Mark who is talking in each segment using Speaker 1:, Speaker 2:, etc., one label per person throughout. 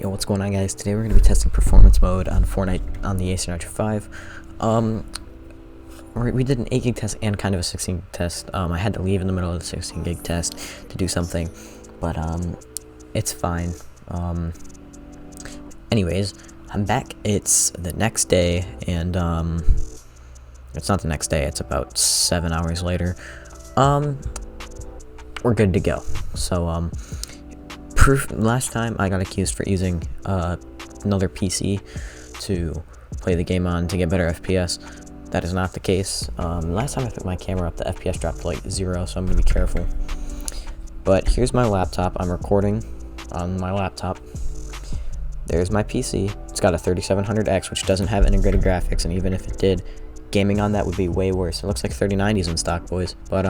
Speaker 1: Yo, what's going on, guys? Today we're going to be testing performance mode on Fortnite on the Acer Nitro 5. We did an 8 gig test and kind of a 16 gig test. I had to leave in the middle of the 16 gig test to do something, but it's fine. Anyways, I'm back. It's the next day, and it's not the next day. It's about 7 hours later. We're good to go. So last time I got accused for using another PC to play the game on to get better FPS. That is not the case. Last time I picked my camera up, the FPS dropped to like 0, so I'm gonna be careful. But here's my laptop. I'm recording on my laptop. There's my PC. It's got a 3700X, which doesn't have integrated graphics, and even if it did, gaming on that would be way worse. It looks like 3090s in stock, boys. But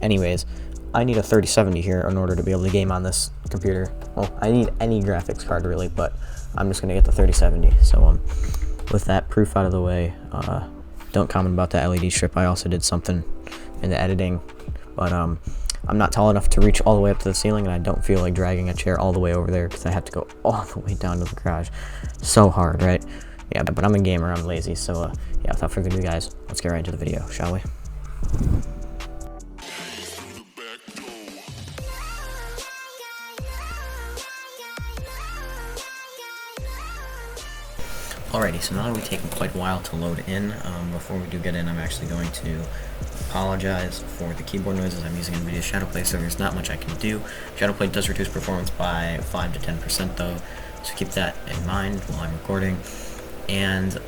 Speaker 1: anyways, I need a 3070 here in order to be able to game on this computer. Well, I need any graphics card really, but I'm just gonna get the 3070. So with that proof out of the way, don't comment about that LED strip. I also did something in the editing, but I'm not tall enough to reach all the way up to the ceiling, and I don't feel like dragging a chair all the way over there because I have to go all the way down to the garage. So hard, right? Yeah, but I'm a gamer. I'm lazy. So yeah, without further ado, guys, let's get right into the video, shall we? Alrighty, so now that we've taken quite a while to load in, before we do get in, I'm actually going to apologize for the keyboard noises. I'm using Nvidia Shadowplay, so there's not much I can do. Shadowplay does reduce performance by 5 to 10% though, so keep that in mind while I'm recording. And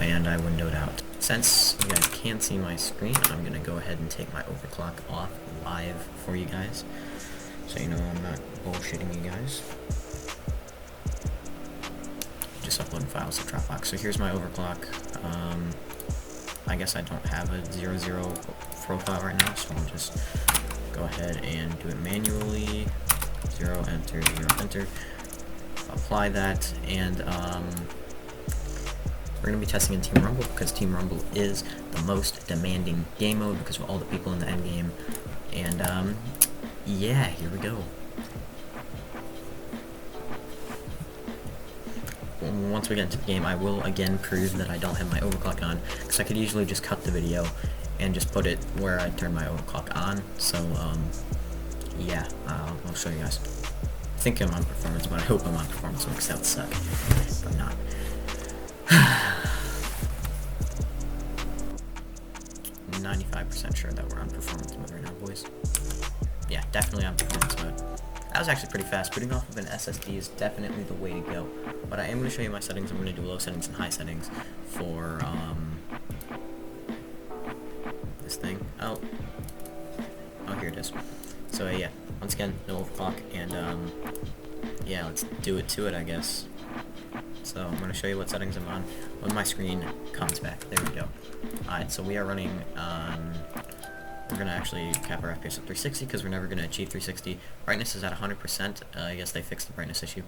Speaker 1: and I windowed out. Since you guys can't see my screen, I'm going to go ahead and take my overclock off live for you guys, so you know I'm not bullshitting you guys. Just uploading files to Dropbox. So here's my overclock. I guess I don't have a 00 profile right now, so I'll just go ahead and do it manually. 0, enter, 0, enter. Apply that, and we're going to be testing in Team Rumble because Team Rumble is the most demanding game mode because of all the people in the end game. And yeah, here we go. Once we get into the game, I will again prove that I don't have my overclock on, because I could usually just cut the video and just put it where I turn my overclock on. So yeah, I'll show you guys. I think I'm on performance mode. I hope I'm on performance mode, because that would suck if I'm not. 95% sure that we're on performance mode right now, boys. Yeah, definitely on performance mode. That was actually pretty fast. Booting off of an SSD is definitely the way to go. But I am going to show you my settings. I'm going to do low settings and high settings for this thing. Oh, here it is. So yeah, once again, no overclock, and yeah, let's do it to it, I guess. So I'm going to show you what settings I'm on when my screen comes back. There we go. Alright, so we are running we're going to actually cap our FPS at 360 because we're never going to achieve 360. Brightness is at 100%. I guess they fixed the brightness issue.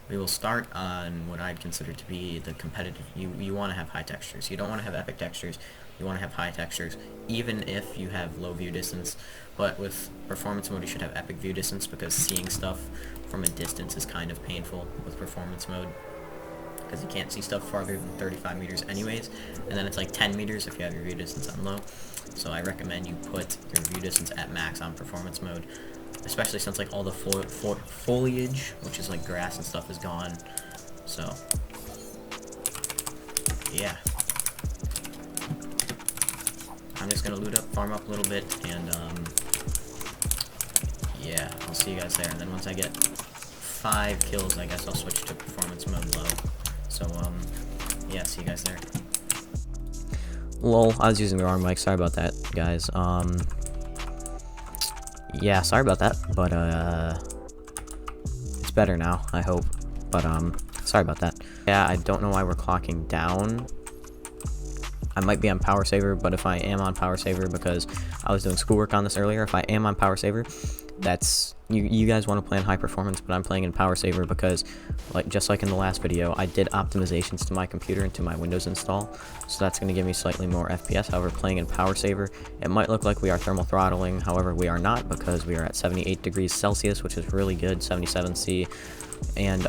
Speaker 1: We will start on what I'd consider to be the competitive. You want to have high textures. You don't want to have epic textures. You want to have high textures, even if you have low view distance. But with performance mode, you should have epic view distance because seeing stuff from a distance is kind of painful with performance mode, because you can't see stuff farther than 35 meters anyways, and then it's like 10 meters if you have your view distance on low. So I recommend you put your view distance at max on performance mode, especially since like all the foliage, which is like grass and stuff, is gone. So yeah, I'm just gonna loot up, farm up a little bit, and yeah, I'll see you guys there. And then once I get 5 kills, I guess I'll switch to performance mode low. So yeah, see you guys there. Lol, I was using the wrong mic, sorry about that, guys. Yeah, sorry about that, but it's better now, I hope. But sorry about that. Yeah, I don't know why we're clocking down. I might be on power saver, but if I am on power saver, because I was doing schoolwork on this earlier, if I am on power saver, that's you guys want to play in high performance, but I'm playing in power saver because, just like in the last video, I did optimizations to my computer and to my Windows install, so that's going to give me slightly more FPS. However, playing in power saver, it might look like we are thermal throttling. However, we are not, because we are at 78 degrees Celsius, which is really good, 77 C, and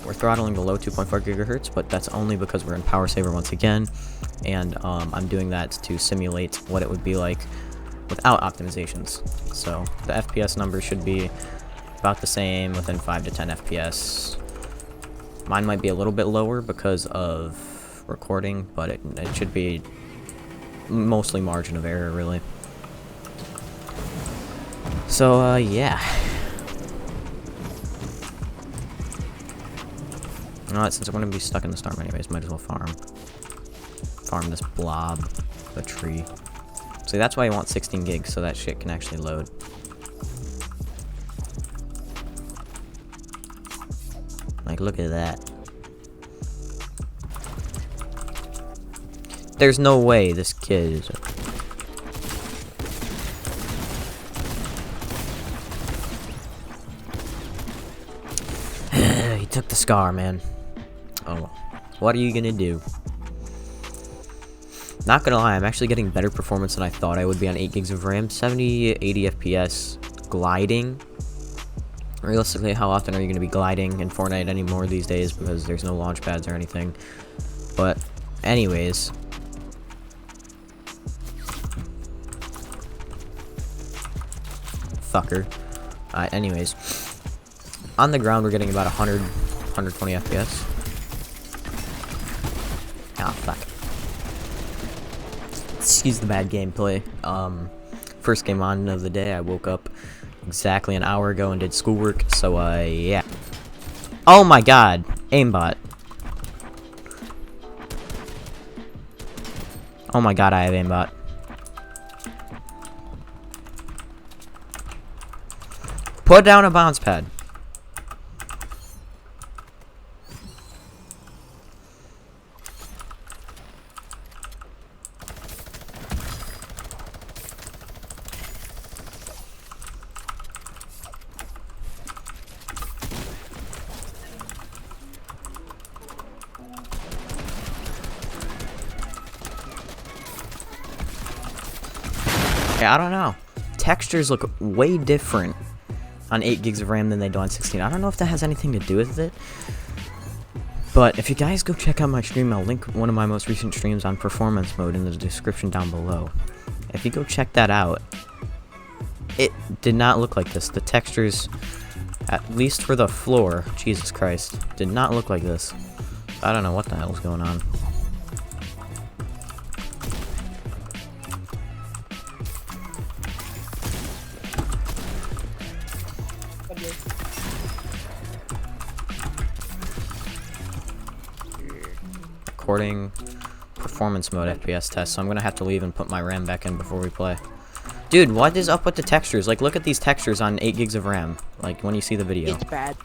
Speaker 1: we're throttling below 2.4 gigahertz, but that's only because we're in power saver once again, and I'm doing that to simulate what it would be like without optimizations. So the FPS number should be about the same, within 5 to 10 FPS. Mine might be a little bit lower because of recording, but it should be mostly margin of error, really. So yeah. Alright, since I'm going to be stuck in the storm anyways, might as well farm this blob, the tree. See, that's why I want 16 gigs, so that shit can actually load. Like, look at that. There's no way this kid is... He took the scar, man. Oh, what are you gonna do? Not gonna lie, I'm actually getting better performance than I thought I would be on 8 gigs of RAM. 70, 80 FPS gliding. Realistically, how often are you gonna be gliding in Fortnite anymore these days, because there's no launch pads or anything? But anyways, fucker. Anyways, on the ground we're getting about 100, 120 FPS. Ah, fuck. Excuse the bad gameplay. First game on of the day. I woke up exactly an hour ago and did schoolwork, so yeah. Oh my god, aimbot. Oh my god, I have aimbot. Put down a bounce pad. Yeah, I don't know. Textures look way different on 8 gigs of RAM than they do on 16. I don't know if that has anything to do with it. But if you guys go check out my stream, I'll link one of my most recent streams on performance mode in the description down below. If you go check that out, it did not look like this. The textures, at least for the floor, Jesus Christ, did not look like this. I don't know what the hell's going on. Recording performance mode FPS test, so I'm gonna have to leave and put my RAM back in before we play. Dude, what is up with the textures? Like, look at these textures on 8 gigs of RAM. Like, when you see the video.
Speaker 2: It's bad.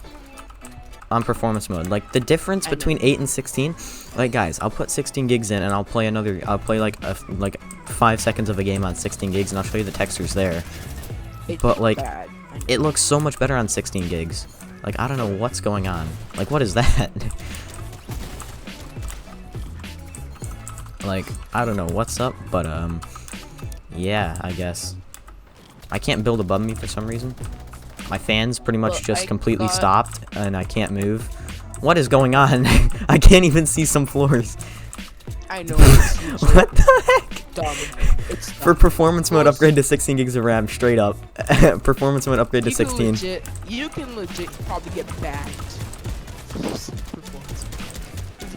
Speaker 1: On performance mode. Like, the difference between 8 and 16... Like, guys, I'll put 16 gigs in, and I'll play like 5 seconds of a game on 16 gigs, and I'll show you the textures there. But, like, it looks so much better on 16 gigs. Like, I don't know what's going on. Like, what is that? Like, I don't know what's up, but, yeah, I guess. I can't build above me for some reason. My fans pretty much just completely stopped, and I can't move. What is going on? I can't even see some floors.
Speaker 2: I know.
Speaker 1: What the heck?
Speaker 2: Dumb. It's
Speaker 1: For performance mode, upgrade to 16 gigs of RAM, straight up. Performance mode, upgrade to 16.
Speaker 2: You can legit probably get bagged.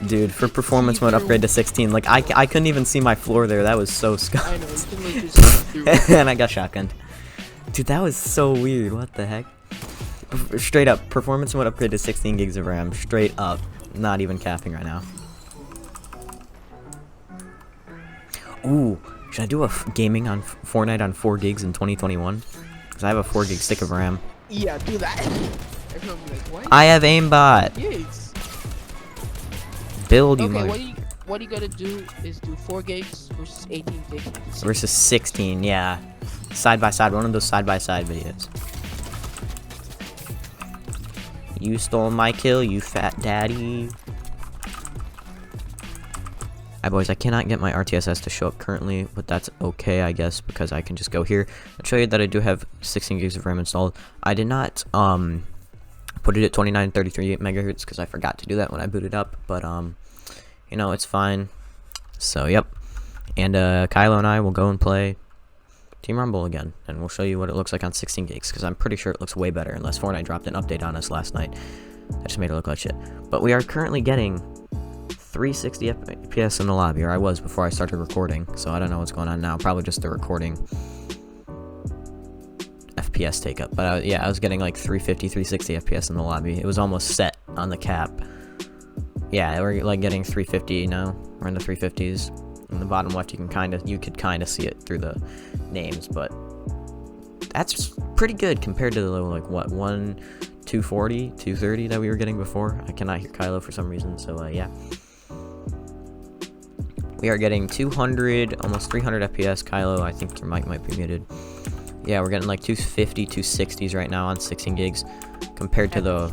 Speaker 1: Dude, for performance mode, upgrade to 16. Like, I couldn't even see my floor there. That was so scum.
Speaker 2: I know, you can legit see through.
Speaker 1: And I got shotgunned. Dude, that was so weird. What the heck? Straight up, performance mode, upgrade to 16 gigs of RAM. Straight up. Not even capping right now. Ooh, should I do a gaming on Fortnite on 4 gigs in 2021? Because I have a 4 gig stick of RAM.
Speaker 2: Yeah, do that. Everyone will be like, what?
Speaker 1: I have aimbot.
Speaker 2: Yes.
Speaker 1: Build, you
Speaker 2: okay, what you gotta do is do 4 gigs versus 18 gigs.
Speaker 1: Versus 16, yeah. Side by side, one of those side by side videos. You stole my kill, you fat daddy. Hi boys, I cannot get my RTSS to show up currently, but that's okay, I guess, because I can just go here and show you that I do have 16 gigs of RAM installed. I did not put it at 2933 megahertz because I forgot to do that when I booted up, but you know, it's fine. So yep, and Kylo and I will go and play Team Rumble again, and we'll show you what it looks like on 16 gigs, because I'm pretty sure it looks way better, unless Fortnite dropped an update on us last night. That just made it look like shit. But we are currently getting 360 FPS in the lobby, or I was before I started recording, so I don't know what's going on now. Probably just the recording FPS take up. But yeah, I was getting like 350, 360 FPS in the lobby. It was almost set on the cap. Yeah, we're like getting 350 now. We're in the 350s. In the bottom left, you could kind of see it through the names, but that's pretty good compared to the like what 240, 230 that we were getting before. I cannot hear Kylo for some reason, so yeah. We are getting 200, almost 300 FPS. Kylo, I think your mic might be muted. Yeah, we're getting like 250, 260s right now on 16 gigs, compared to the.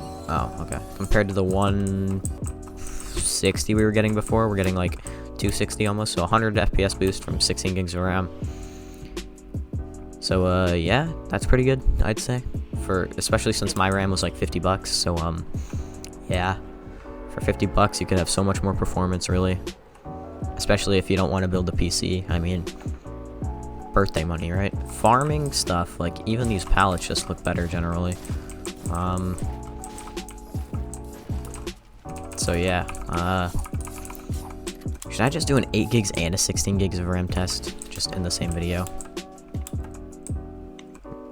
Speaker 1: Oh, okay. Compared to the 160 we were getting before, we're getting like 260 almost, so 100 FPS boost from 16 gigs of RAM. So yeah, that's pretty good, I'd say, for especially since my RAM was like $50. So yeah, for $50 you could have so much more performance, really, especially if you don't want to build a PC. I mean, birthday money, right? Farming stuff, like even these pallets just look better generally. So yeah, should I just do an 8 gigs and a 16 gigs of RAM test just in the same video?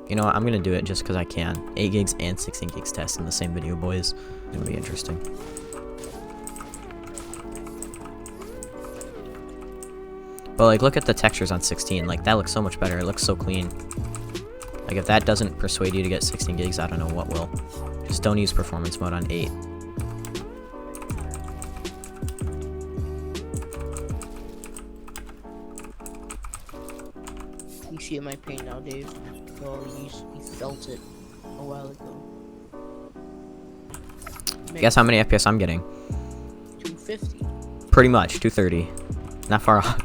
Speaker 1: You know what, I'm gonna do it just because I can. 8 gigs and 16 gigs test in the same video, boys. It's gonna be interesting. But like, look at the textures on 16. Like, that looks so much better. It looks so clean. Like, if that doesn't persuade you to get 16 gigs, I don't know what will. Just don't use performance mode on 8.
Speaker 2: You feel my pain now, Dave. Well, you felt it a while ago.
Speaker 1: Guess how many FPS I'm getting?
Speaker 2: 250.
Speaker 1: Pretty much, 230. Not far off.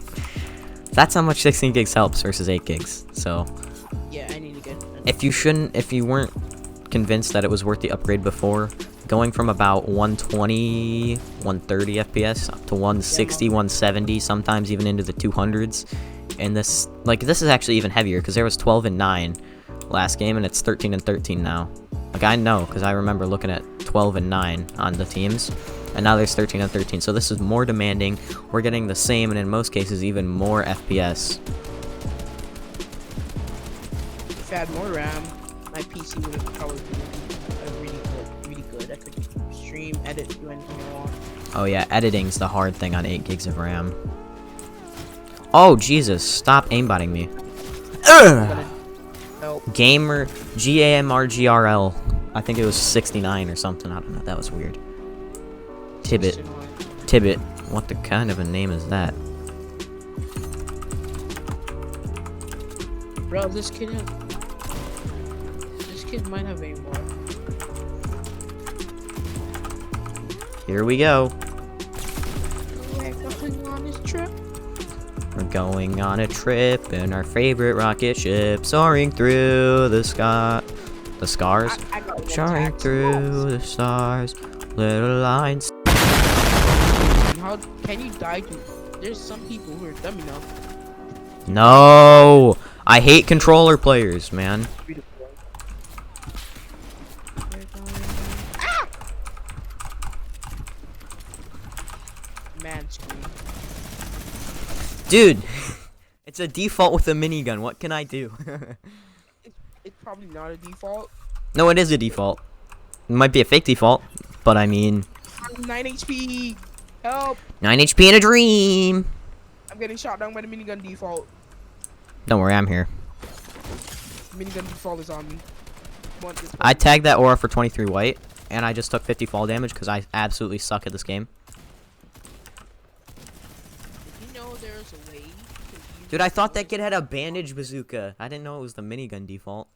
Speaker 1: That's how much 16 gigs helps versus 8 gigs. So
Speaker 2: yeah, I need to get.
Speaker 1: If you weren't convinced that it was worth the upgrade before, going from about 120, 130 FPS up to 160, 170, sometimes even into the 200s. And this is actually even heavier, because there was 12 and 9 last game, and it's 13 and 13 now. Like, I know, because I remember looking at 12 and 9 on the teams, and now there's 13 and 13. So this is more demanding. We're getting the same, and in most cases, even more FPS.
Speaker 2: If I had more RAM, my PC would have probably been really good. I could stream, edit, do anything I want.
Speaker 1: Oh yeah, editing's the hard thing on 8 gigs of RAM. Oh, Jesus, stop aimbotting me.
Speaker 2: Nope.
Speaker 1: Gamer, GAMRGRL. I think it was 69 or something. I don't know, that was weird. Tibbet. What the kind of a name is that?
Speaker 2: Bro, this kid might have aimbot.
Speaker 1: Here we go.
Speaker 2: We're going on this trip.
Speaker 1: We're going on a trip in our favorite rocket ship, soaring through the sky. The scars? Soaring through the stars. Little lines.
Speaker 2: How can you die to? There's some people who are dumb enough.
Speaker 1: No! I hate controller players, man.
Speaker 2: Ah! Man, scream.
Speaker 1: Dude, it's a default with a minigun. What can I do?
Speaker 2: It's probably not a default.
Speaker 1: No, it is a default. It might be a fake default, but I mean...
Speaker 2: I'm 9 HP! Help!
Speaker 1: 9 HP in a dream!
Speaker 2: I'm getting shot down by the minigun default.
Speaker 1: Don't worry, I'm here.
Speaker 2: Minigun default is on me.
Speaker 1: I tagged that aura for 23 white, and I just took 50 fall damage because I absolutely suck at this game.
Speaker 2: Did you know there's a way to
Speaker 1: Dude, I thought that kid had a bandage bazooka. I didn't know it was the minigun default.